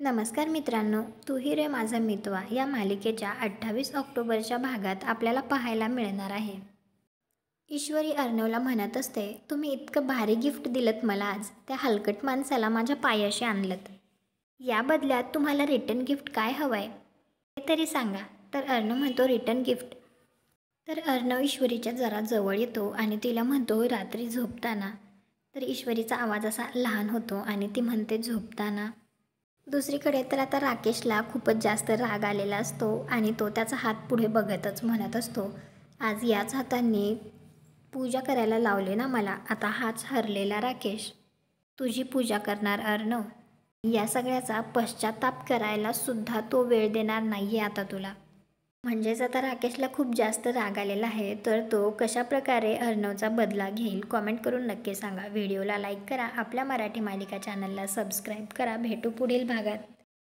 नमस्कार मित्रांनो, तू ही रे माझा मितवा या मालिकेच्या 28 ऑक्टोबरच्या भागात आपल्याला पाहायला मिळणार आहे. ईश्वरी अर्णवला म्हणत असते, तुम्ही इतकं भारी गिफ्ट दिलत मला आज, त्या हलकट माणसाला माझ्या पायाशी आणलत. या बदल्यात तुम्हाला रिटर्न गिफ्ट काय हवं आहे ते तरी सांगा. तर अर्णव म्हणतो रिटर्न गिफ्ट. तर अर्णव ईश्वरीच्या जरा जवळ येतो आणि तिला म्हणतो रात्री झोपताना. तर ईश्वरीचा आवाज असा लहान होतो आणि ती म्हणते झोपताना. दुसरीकडे तर आता राकेशला खूपच जास्त राग आलेला असतो आणि तो त्याचा हात पुढे बघतच म्हणत असतो, आज याच हातांनी पूजा करायला लावले ना मला, आता हाच हरलेला राकेश तुझी पूजा करणार अर्णव. या सगळ्याचा पश्चाताप करायला सुद्धा तो वेळ देणार नाही आहे आता तुला. म्हणजेच आता राकेशला खूप जास्त राग आलेला आहे. तर तो कशाप्रकारे अर्णवचा बदला घेईल कॉमेंट करून नक्की सांगा. व्हिडिओला लाईक करा, आपल्या मराठी मालिका चॅनलला सबस्क्राईब करा. भेटू पुढील भागात.